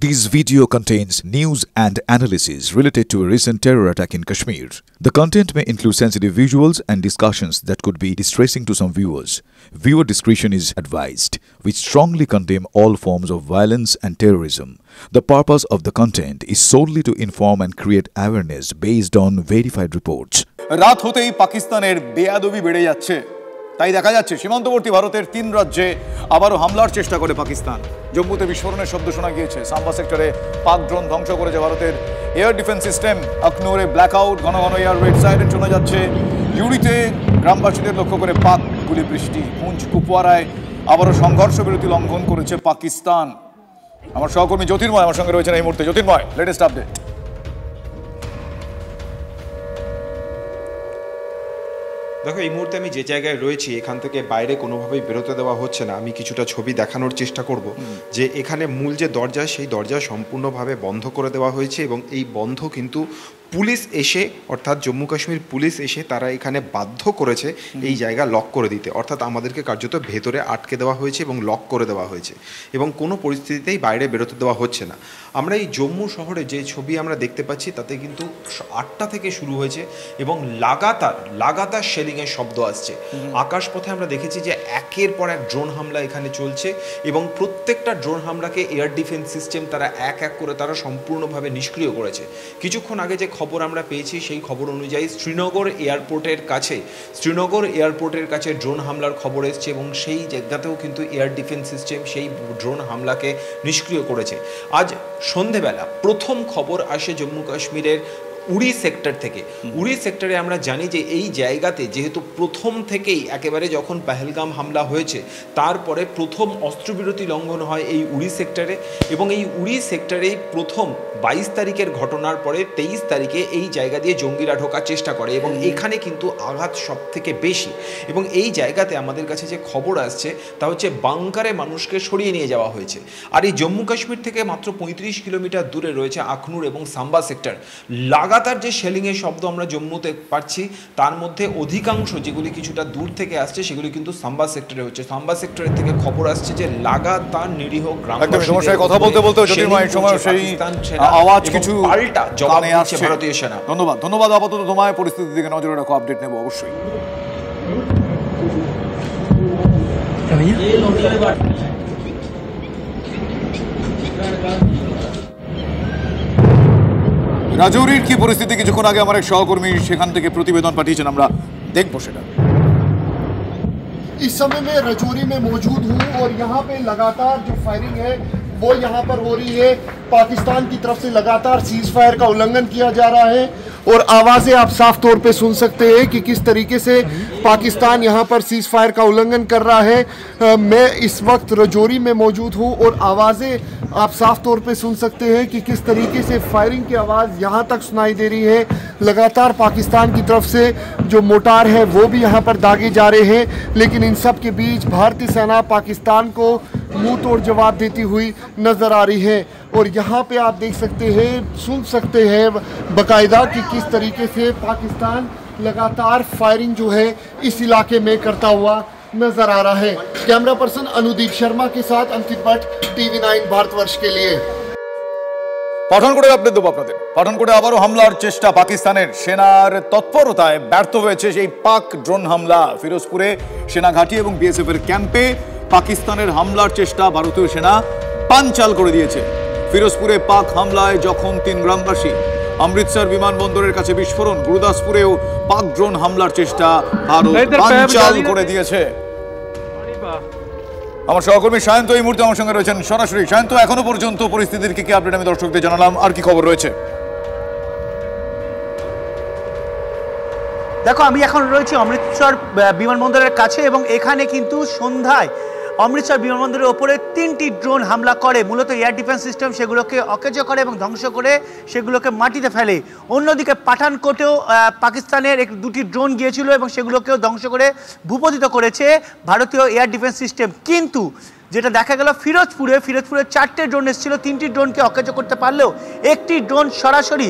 This video contains news and analysis related to a recent terror attack in Kashmir. The content may include sensitive visuals and discussions that could be distressing to some viewers. Viewer discretion is advised. We strongly condemn all forms of violence and terrorism. The purpose of the content is solely to inform and create awareness based on verified reports. রাত হতেই পাকিস্তানের বেয়াদবি বেড়ে যাচ্ছে। তাই দেখা যাচ্ছে সীমান্তবর্তী ভারতের 3 রাজ্যে আবারও হামলার চেষ্টা করে পাকিস্তান। জম্মুতে বিস্ফোরণের শব্দ শোনা গিয়েছে। সাম্বা সেক্টরে পাক ড্রোন ধ্বংস করেছে ভারতের এয়ার ডিফেন্স সিস্টেম। আখনুরে ব্ল্যাকআউট, ঘন ঘন এয়ার রেড সাইরেন শোনা যাচ্ছে। ইউরিতে গ্রামবাসীদের লক্ষ্য করে পাক গুলি বৃষ্টি। পুঞ্চ কুপওয়ারায় আবারও সংঘর্ষ বিরতি লঙ্ঘন করেছে পাকিস্তান। আমার সহকর্মী জ্যোতির্ময় আমার সঙ্গে রয়েছেন এই মুহূর্তে। জ্যোতির্ময়, লেটেস্ট আপডেট। দেখো, এই মুহূর্তে আমি যে জায়গায় রয়েছি এখান থেকে বাইরে কোনোভাবেই বেরোতে দেওয়া হচ্ছে না। আমি কিছুটা ছবি দেখানোর চেষ্টা করব যে এখানে মূল যে দরজা, সেই দরজা সম্পূর্ণভাবে বন্ধ করে দেওয়া হয়েছে এবং এই বন্ধ কিন্তু পুলিশ এসে, অর্থাৎ জম্মু কাশ্মীর পুলিশ এসে তারা এখানে বাধ্য করেছে এই জায়গা লক করে দিতে। অর্থাৎ আমাদেরকে কার্যত ভেতরে আটকে দেওয়া হয়েছে এবং লক করে দেওয়া হয়েছে এবং কোনো পরিস্থিতিতেই বাইরে বেরোতে দেওয়া হচ্ছে না। আমরা এই জম্মু শহরে যে ছবি আমরা দেখতে পাচ্ছি তাতে কিন্তু 8টা থেকে শুরু হয়েছে এবং লাগাতার শেলিংয়ের শব্দ আসছে। আকাশপথে আমরা দেখেছি যে একের পর এক ড্রোন হামলা এখানে চলছে এবং প্রত্যেকটা ড্রোন হামলাকে এয়ার ডিফেন্স সিস্টেম তারা এক এক করে তারা সম্পূর্ণভাবে নিষ্ক্রিয় করেছে। কিছুক্ষণ আগে যে খবর আমরা পেয়েছি সেই খবর অনুযায়ী শ্রীনগর এয়ারপোর্টের কাছে ড্রোন হামলার খবর এসছে এবং সেই জায়গাতেও কিন্তু এয়ার ডিফেন্স সিস্টেম সেই ড্রোন হামলাকে নিষ্ক্রিয় করেছে। আজ সন্ধেবেলা প্রথম খবর আসে জম্মু কাশ্মীরের উড়ি সেক্টর থেকে। উড়ি সেক্টরে আমরা জানি যে এই জায়গাতে যেহেতু প্রথম থেকেই একেবারে যখন পেহেলগাম হামলা হয়েছে তারপরে প্রথম অস্ত্রবিরতি লঙ্ঘন হয় এই উড়ি সেক্টরে এবং এই উড়ি সেক্টরেই প্রথম 22 তারিখের ঘটনার পরে 23 তারিখে এই জায়গা দিয়ে জঙ্গিরা ঢোকার চেষ্টা করে এবং এখানে কিন্তু আঘাত সব থেকে বেশি। এবং এই জায়গাতে আমাদের কাছে যে খবর আসছে তা হচ্ছে বাংকারে মানুষকে সরিয়ে নিয়ে যাওয়া হয়েছে। আর এই জম্মু কাশ্মীর থেকে মাত্র 35 কিলোমিটার দূরে রয়েছে আখনুর এবং সাম্বা সেক্টর। লাগাতার যে শেলিংয়ের শব্দ আমরা জম্মুতে পাচ্ছি তার মধ্যে অধিকাংশ যেগুলি কিছুটা দূর থেকে আসছে সেগুলি কিন্তু সাম্বা সেক্টরে হচ্ছে। সাম্বা সেক্টরের থেকে খবর আসছে যে লাগাতার নিরীহ গ্রামবাসীদের কথা বলতে বলতে জ্যোতির্ময় সময় সেই আওয়াজ কিছু পাল্টা জবাব দিচ্ছে ভারতীয় সেনা। ধন্যবাদ আপাতত তোমায়। পরিস্থিতির দিকে নজরে রাখো, আপডেট নেব অবশ্যই। রাজৌরির কি পরিস্থিতি, কিছুক্ষণ আগে আমার এক সহকর্মী সেখান থেকে প্রতিবেদন পাঠিয়েছেন, আমরা দেখবো সেটা। इस समय मैं रजौरी में मौजूद हूँ और यहाँ पे लगातार जो फायरिंग है वो यहाँ पर हो रही है। पाकिस्तान की तरफ से लगातार सीज फायर का उल्लंघन किया जा रहा है और आवाज़ें आप साफ तौर पे सुन सकते हैं कि किस तरीके से पाकिस्तान यहाँ पर सीज फायर का उल्लंघन कर रहा है। मैं इस वक्त रजौरी में मौजूद हूँ और आवाज़ें आप साफ तौर पे सुन सकते हैं कि किस तरीके से फायरिंग की आवाज़ यहाँ तक सुनाई दे रही है। लगातार पाकिस्तान की तरफ से जो मोटार है वो भी यहाँ पर दागे जा रहे हैं, लेकिन इन सब के बीच भारतीय सेना पाकिस्तान को मुंह तोड़ जवाब देती हुई नज़र आ रही है। और यहाँ पे आप देख सकते हैं, सुन सकते हैं बाकायदा कि किस तरीके से पाकिस्तान लगातार फायरिंग जो है इस इलाके में करता हुआ नजर आ रहा है। कैमरा पर्सन अनुदीप शर्मा के साथ अंकित भट्ट, TV9 भारतवर्ष के लिए। পাঠানকোটে আপডেট দেবো আপনাদের। পাঠানকোটে আবারও হামলার চেষ্টা। পাকিস্তানের সেনার তৎপরতায় ব্যর্থ হয়েছে সেই পাক ড্রোন হামলা। ফিরোজপুরে সেনা ঘাঁটি এবং বিএসএফ এর ক্যাম্পে পাকিস্তানের হামলার চেষ্টা ভারতীয় সেনা পাঞ্চাল করে দিয়েছে। ফিরোজপুরে পাক হামলায় যখন 3 গ্রামবাসী। অমৃতসর বিমানবন্দরের কাছে বিস্ফোরণ। গুরুদাসপুরেও পাক ড্রোন হামলার চেষ্টা ভারত পাঞ্চাল করে দিয়েছে। আমার সহকর্মী সায়ন্ত এই মুহূর্তে আমার সঙ্গে রয়েছেন সরাসরি। সায়ন্ত, এখনো পর্যন্ত পরিস্থিতির কি আপডেট আমি দর্শকদের জানালাম, আর কি খবর রয়েছে? দেখো, আমি এখন রয়েছি অমৃতসর বিমানবন্দরের কাছে এবং এখানে কিন্তু সন্ধ্যায় অমৃতসর বিমানবন্দরের ওপরে 3টি ড্রোন হামলা করে। মূলত এয়ার ডিফেন্স সিস্টেম সেগুলোকে অকেজ করে এবং ধ্বংস করে সেগুলোকে মাটিতে ফেলে। অন্যদিকে পাঠানকোটেও পাকিস্তানের 2টি ড্রোন গিয়েছিল এবং সেগুলোকেও ধ্বংস করে ভূপতিত করেছে ভারতীয় এয়ার ডিফেন্স সিস্টেম। কিন্তু যেটা দেখা গেল ফিরোজপুরে 4টে ড্রোন এসেছিল, 3টি ড্রোনকে অকেজ করতে পারলেও একটি ড্রোন সরাসরি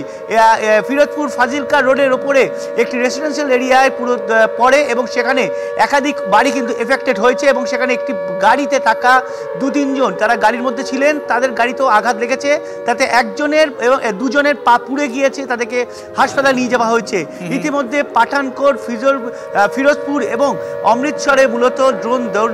ফিরোজপুর ফাজিলকা রোডের ওপরে একটি রেসিডেন্সিয়াল এরিয়ায় পুরো পড়ে এবং সেখানে একাধিক বাড়ি কিন্তু এফেক্টেড হয়েছে এবং সেখানে একটি গাড়িতে থাকা 2-3 জন তারা গাড়ির মধ্যে ছিলেন, তাদের গাড়িতেও আঘাত লেগেছে, তাতে একজনের এবং 2 জনের পা পুড়ে গিয়েছে, তাদেরকে হাসপাতালে নিয়ে যাওয়া হয়েছে। ইতিমধ্যে পাঠানকোট, ফিরোজপুর এবং অমৃতসরে মূলত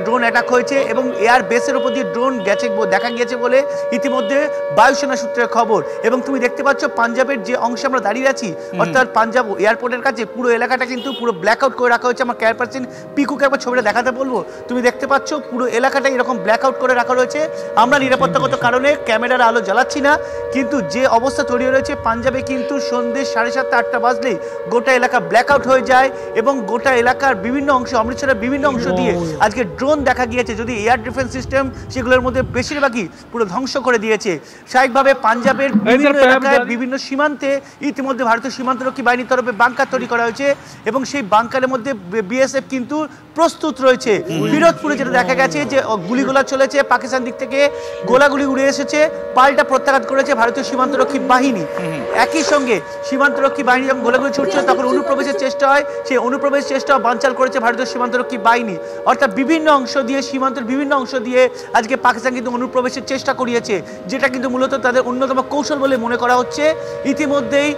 ড্রোন অ্যাটাক হয়েছে এবং এয়ার বেসের উপর দিয়ে ড্রোন গেছে দেখা গিয়েছে বলে ইতিমধ্যে বায়ুসেনা সূত্রের খবর। এবং তুমি দেখতে পাচ্ছ পাঞ্জাবের যে অংশে আমরা দাঁড়িয়ে আছি, অর্থাৎ পাঞ্জাব এয়ারপোর্টের কাছে পুরো এলাকাটা কিন্তু পুরো ব্ল্যাক আউট করে রাখা হয়েছে। আমার কেয়ার পার্সন পিকুকে একবার ছবিটা দেখাতে বলবো। তুমি দেখতে পাচ্ছ পুরো এলাকাটা এরকম ব্ল্যাক আউট করে রাখা রয়েছে। আমরা নিরাপত্তাগত কারণে ক্যামেরার আলো জ্বালাচ্ছি না, কিন্তু যে অবস্থা তৈরি রয়েছে পাঞ্জাবে কিন্তু সন্ধ্যে 7:30-8টা বাজলেই গোটা এলাকা ব্ল্যাক আউট হয়ে যায় এবং গোটা এলাকার বিভিন্ন অংশ, অমৃতসরের বিভিন্ন অংশ দিয়ে আজকে ড্রোন দেখা গিয়েছে, যদি এয়ার ডিফেন্স সিস্টেম সেগুলোর মধ্যে বেশিরভাগই পুরো ধ্বংস করে দিয়েছে। স্বাভাবিকভাবে পাঞ্জাবের বিভিন্ন এলাকায় বিভিন্ন সীমান্তে ইতিমধ্যে ভারতীয় সীমান্তরক্ষী বাহিনীর তরফে বাংকার তৈরি করা হয়েছে এবং সেই বাংকারের মধ্যে বিএসএফ কিন্তু প্রস্তুত রয়েছে। ফিরোজপুরে যেটা দেখা গেছে যে গুলিগোলা চলেছে, পাকিস্তান দিক থেকে গোলাগুলি উড়ে এসেছে, পাল্টা প্রত্যাঘাত করেছে ভারতীয় সীমান্তরক্ষী বাহিনী। একই সঙ্গে সীমান্তরক্ষী বাহিনী যখন গোলাগুলি ছুটছিল তখন অনুপ্রবেশের চেষ্টা হয়, সেই অনুপ্রবেশ চেষ্টা বানচাল করেছে ভারতীয় সীমান্তরক্ষী বাহিনী। অর্থাৎ বিভিন্ন অংশ দিয়ে, সীমান্তের বিভিন্ন অংশ দিয়ে আজকে পাকিস্তান কিন্তু অনুপ্রবেশের চেষ্টা করিয়েছে, যেটা কিন্তু মূলত তাদের অন্যতম কৌশল বলে মনে করা হচ্ছে। ইতিমধ্যেই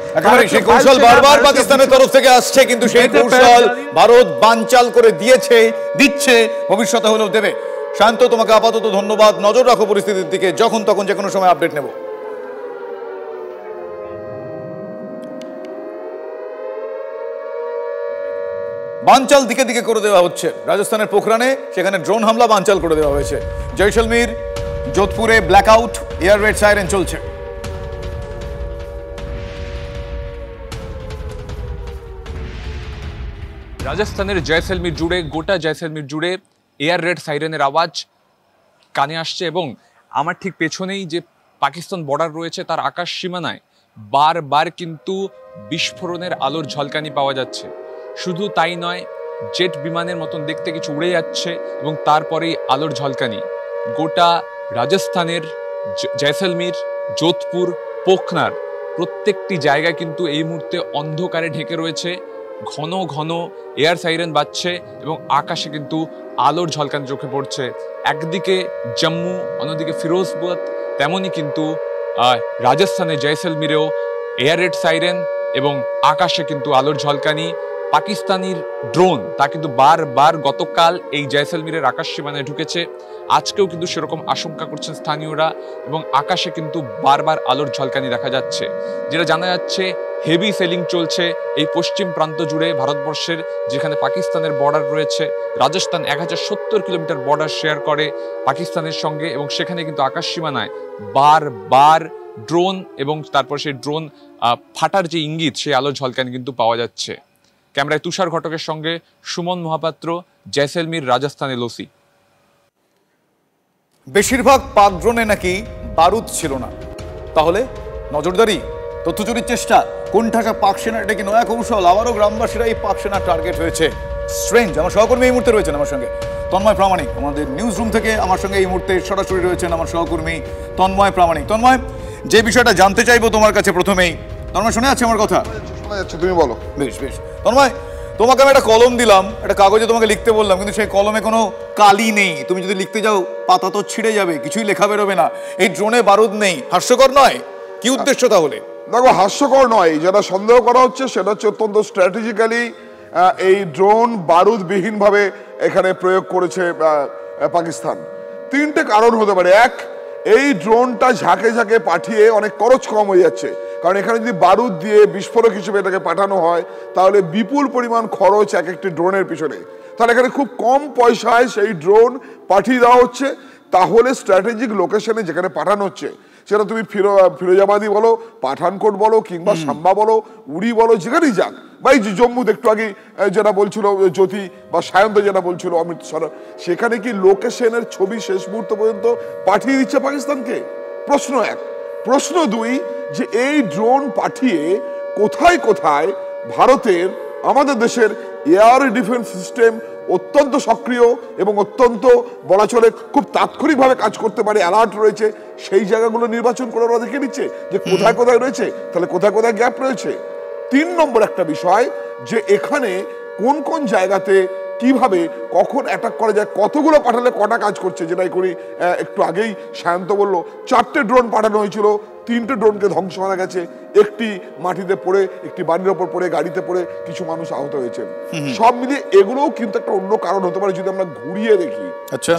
সেই কৌশল বারবার পাকিস্তানের তরফ থেকে আসছে, কিন্তু সেই কৌশল ভারত বানচাল করে দিচ্ছে, ভবিষ্যতে হলেও দেবে। শান্ত, তোমাকে আপাতত ধন্যবাদ। নজর রাখো পরিস্থিতির দিকে, যখন তখন যে কোনো সময় আপডেট নেব। বানচাল দিকে দিকে করে দেওয়া হচ্ছে রাজস্থানের পোখরানে, সেখানে ড্রোন হামলা বানচাল করে দেওয়া হয়েছে। জয়সলমীর, যোধপুরে ব্ল্যাকআউট, এয়ার রেড সাইরেন চলছে। রাজস্থানের জয়সলমীর জুড়ে, গোটা জয়সলমীর জুড়ে এয়ার রেড সাইরেনের আওয়াজ কানে আসছে এবং আমার ঠিক পেছনেই যে পাকিস্তান বর্ডার রয়েছে তার আকাশ সীমানায় বারবার কিন্তু বিস্ফোরণের আলোর ঝলকানি পাওয়া যাচ্ছে। শুধু তাই নয়, জেট বিমানের মতন দেখতে কিছু উড়ে যাচ্ছে এবং তারপরেই আলোর ঝলকানি। গোটা রাজস্থানের জয়সলমীর, যোধপুর, পোখরান প্রত্যেকটি জায়গা কিন্তু এই মুহূর্তে অন্ধকারে ঢেকে রয়েছে। ঘন ঘন এয়ার সাইরেন বাজছে এবং আকাশে কিন্তু আলোর ঝলকানি চোখে পড়ছে। একদিকে জম্মু, অন্যদিকে ফিরোজপুর, তেমনই কিন্তু রাজস্থানের জয়সলমীরেও এয়ার রেড সাইরেন এবং আকাশে কিন্তু আলোর ঝলকানি। পাকিস্তানির ড্রোন তা কিন্তু বারবার গতকাল এই জয়সলমীরের আকাশ সীমানায় ঢুকেছে, আজকেও কিন্তু সেরকম আশঙ্কা করছেন স্থানীয়রা এবং আকাশে কিন্তু বারবার আলোর ঝলকানি দেখা যাচ্ছে। যেটা জানা যাচ্ছে, হেভি সেলিং চলছে এই পশ্চিম প্রান্ত জুড়ে ভারতবর্ষের, যেখানে পাকিস্তানের বর্ডার রয়েছে। রাজস্থান 1070 কিলোমিটার বর্ডার শেয়ার করে পাকিস্তানের সঙ্গে এবং সেখানে কিন্তু আকাশ সীমানায় বারবার ড্রোন এবং তারপর সেই ড্রোন ফাটার যে ইঙ্গিত, সেই আলোর ঝলকানি কিন্তু পাওয়া যাচ্ছে। ক্যামেরায় তুষার ঘটকের সঙ্গে সুমন মহাপাত্র, জয়সলমীর, রাজস্থানের লোসি। বেশিরভাগ পাক ড্রোনে নাকি বারুদ ছিল না, তাহলে নজরদারি, তথ্য চুরির চেষ্টা, কোণঠাসা পাক সেনার এটা কি নয়া কৌশল? আবারও গ্রামবাসীরা এই পাক সেনার টার্গেট হয়েছে। স্ট্রেঞ্জ। আমার সহকর্মী এই মুহূর্তে রয়েছেন আমার সঙ্গে, তন্ময় প্রামাণিক। আমাদের নিউজ রুম থেকে আমার সঙ্গে এই মুহূর্তে সরাসরি রয়েছেন আমার সহকর্মী তন্ময় প্রামাণিক। তন্ময়, যে বিষয়টা জানতে চাইবো তোমার কাছে প্রথমেই, তন্ময় শোনা যাচ্ছে আমার কথা? শোনা যাচ্ছে, তুমি বলো। বেশ বেশ। তন্ময়, তোমাকে আমি একটা কলম দিলাম, একটা কাগজে তোমাকে লিখতে বললাম, কিন্তু সেই কলমে কোনো কালি নেই। তুমি যদি লিখতে যাও পাতা তো ছিঁড়ে যাবে, কিছুই লেখা বেরোবে না। এই ড্রোনে বারুদ নেই, হাস্যকর নয়? কি উদ্দেশ্য তাহলে? দেখো, হাস্যকর নয়, যেটা সন্দেহ করা হচ্ছে সেটা হচ্ছে অত্যন্ত স্ট্র্যাটেজিক্যালি এই ড্রোন বারুদবিহীনভাবে এখানে প্রয়োগ করেছে পাকিস্তান। 3টে কারণ হতে পারে। এক, এই ড্রোনটা ঝাঁকে ঝাঁকে পাঠিয়ে অনেক খরচ কম হয়ে যাচ্ছে, কারণ এখানে যদি বারুদ দিয়ে বিস্ফোরক হিসেবে এটাকে পাঠানো হয় তাহলে বিপুল পরিমাণ খরচ এক একটি ড্রোনের পিছনে। তাহলে এখানে খুব কম পয়সায় সেই ড্রোন পাঠিয়ে দেওয়া হচ্ছে। তাহলে স্ট্র্যাটেজিক লোকেশনে যেখানে পাঠানো হচ্ছে, সেটা তুমি ফিরোজাবাদী বলো, পাঠানকোট বলো, কিংবা সাম্বা বলো, উড়ি বলো, যেখানেই যাক, বা এই জম্মুতে একটু আগে যেটা বলছিল জ্যোতি বা সায়ন্ত যেটা বলছিল অমৃতসর, সেখানে কি লোকেশনের ছবি শেষ মুহূর্ত পর্যন্ত পাঠিয়ে দিচ্ছে পাকিস্তানকে? প্রশ্ন এক। প্রশ্ন দুই, যে এই ড্রোন পাঠিয়ে কোথায় কোথায় ভারতের, আমাদের দেশের এয়ার ডিফেন্স সিস্টেম অত্যন্ত সক্রিয় এবং অত্যন্ত বলা চলে খুব তাৎক্ষণিকভাবে কাজ করতে পারে, অ্যালার্ট রয়েছে, সেই জায়গাগুলো নির্বাচন করে ওরা দেখে নিচ্ছে যে কোথায় কোথায় রয়েছে, তাহলে কোথায় কোথায় গ্যাপ রয়েছে। 3 নম্বর একটা বিষয় যে এখানে কোন কোন জায়গাতে কিভাবে কখন অ্যাটাক করা যায়, কতগুলো পাঠালে কটা কাজ করছে, যেটাই করি একটু আগেই সায়ন্ত বলল 4টে ড্রোন পাঠানো হয়েছিল, 3টে ড্রোনকে ধ্বংস করা গেছে, একটি মাটিতে পড়ে, একটি বাড়ির ওপর পড়ে, গাড়িতে পড়ে কিছু মানুষ আহত হয়েছেন। সব মিলিয়ে এগুলোও কিন্তু একটা অন্য কারণ হতে পারে যদি আমরা ঘুরিয়ে দেখি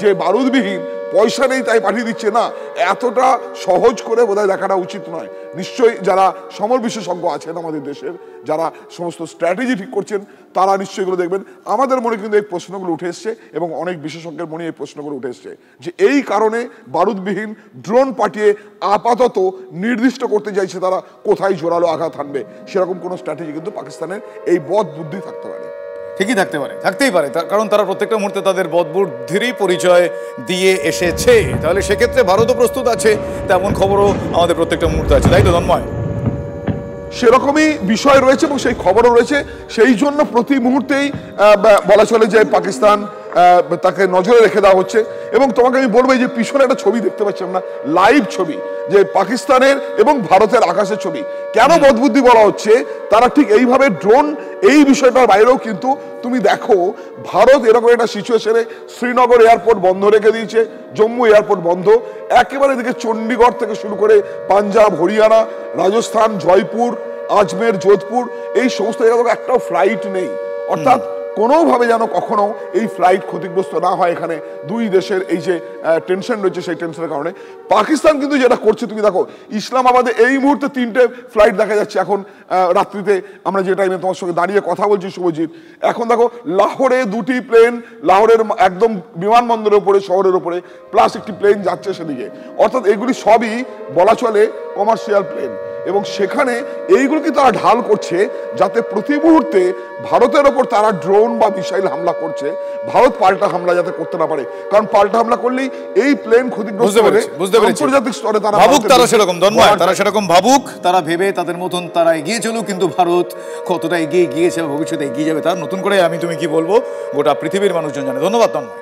যে বারুদবিহীন, পয়সা নেই তাই পাঠিয়ে দিচ্ছে না, এতটা সহজ করে বোধহয় দেখাটা উচিত নয়। নিশ্চয়ই যারা সমর বিশেষজ্ঞ আছেন আমাদের দেশের, যারা সমস্ত স্ট্র্যাটেজি ঠিক করছেন, তারা নিশ্চয়ই এগুলো দেখবেন। আমাদের মনে কিন্তু এই প্রশ্নগুলো উঠে এসছে এবং অনেক বিশেষজ্ঞের মনে এই প্রশ্নগুলো উঠে এসছে যে এই কারণে বারুদবিহীন ড্রোন পাঠিয়ে আপাতত নির্দিষ্ট করতে চাইছে তারা কোথায় জোরালো আঘাত হানবে। সেরকম কোনো স্ট্র্যাটেজি কিন্তু পাকিস্তানের এই বদ বুদ্ধি থাকতে পারে। ঠিকই থাকতে পারে, থাকতেই পারে, কারণ তারা প্রত্যেকটা মুহূর্তে তাদের বদবুদ্ধিরই পরিচয় দিয়ে এসেছে। তাহলে সেক্ষেত্রে ভারতও প্রস্তুত আছে, তেমন খবরও আমাদের প্রত্যেকটা মুহূর্তে আছে, তাই তো তন্ময়? সেরকমই বিষয় রয়েছে এবং সেই খবরও রয়েছে। সেই জন্য প্রতি মুহূর্তেই বলা চলে যে পাকিস্তান তাকে নজরে রেখে দেওয়া হচ্ছে। এবং তোমাকে আমি বলবো যে পিছনে একটা ছবি দেখতে পাচ্ছি আমরা, লাইভ ছবি, যে পাকিস্তানের এবং ভারতের আকাশের ছবি। কেন বদবুদ্ধি বলা হচ্ছে, তারা ঠিক এইভাবে ড্রোন এই বিষয়টার বাইরেও কিন্তু তুমি দেখো ভারত এরকম একটা সিচুয়েশনে শ্রীনগর এয়ারপোর্ট বন্ধ রেখে দিয়েছে, জম্মু এয়ারপোর্ট বন্ধ, একেবারে এদিকে চণ্ডীগড় থেকে শুরু করে পাঞ্জাব, হরিয়ানা, রাজস্থান, জয়পুর, আজমের, যোধপুর, এই সমস্ত জায়গা একটাও ফ্লাইট নেই। অর্থাৎ কোনোভাবে যেন কখনো এই ফ্লাইট ক্ষতিগ্রস্ত না হয়। এখানে দুই দেশের এই যে টেনশন রয়েছে, সেই টেনশনের কারণে পাকিস্তান কিন্তু যেটা করছে, তুমি দেখো ইসলামাবাদে এই মুহূর্তে 3টে ফ্লাইট দেখা যাচ্ছে এখন রাত্রিতে, আমরা যে টাইমে তোমার সঙ্গে দাঁড়িয়ে কথা বলছি শুভজিৎ, এখন দেখো লাহোরে 2টি প্লেন, লাহোরের একদম বিমানবন্দরের উপরে, শহরের উপরে, প্লাস একটি প্লেন যাচ্ছে সেদিকে। অর্থাৎ এগুলি সবই বলা চলে কমার্শিয়াল প্লেন এবং সেখানে এইগুলোকে তারা ঢাল করছে যাতে প্রতি মুহূর্তে ভারতের ওপর তারা ড্রোন বা মিসাইল হামলা করছে, ভারত পাল্টা হামলা যাতে করতে না পারে। কারণ পাল্টা হামলা করলেই এই প্লেন ক্ষতিগ্রস্ত হবে, আন্তর্জাতিক স্তরে তারা ভাবুক, তারা সেরকম তন্ময়, তারা সেরকম ভাবুক, তারা ভেবে তাদের মতন তারা এগিয়ে চলুক। কিন্তু ভারত কতটা এগিয়ে গিয়েছে, ভবিষ্যতে এগিয়ে যাবে তার নতুন করে তুমি কি বলবো গোটা পৃথিবীর মানুষজন জানে। ধন্যবাদ তন্ময়।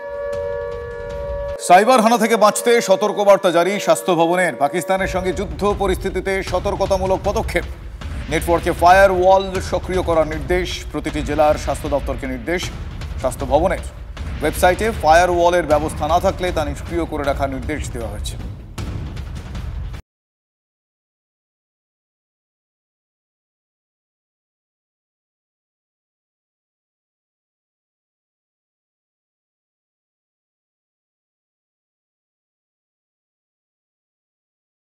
সাইবার হানা থেকে বাঁচতে সতর্কবার্তা জারি স্বাস্থ্য ভবনের। পাকিস্তানের সঙ্গে যুদ্ধ পরিস্থিতিতে সতর্কতামূলক পদক্ষেপ। নেটওয়ার্কে ফায়ার ওয়াল সক্রিয় করার নির্দেশ, প্রতিটি জেলার স্বাস্থ্য দপ্তরকে নির্দেশ স্বাস্থ্য ভবনের। ওয়েবসাইটে ফায়ার ওয়ালের ব্যবস্থা না থাকলে তা নিষ্ক্রিয় করে রাখার নির্দেশ দেওয়া হয়েছে।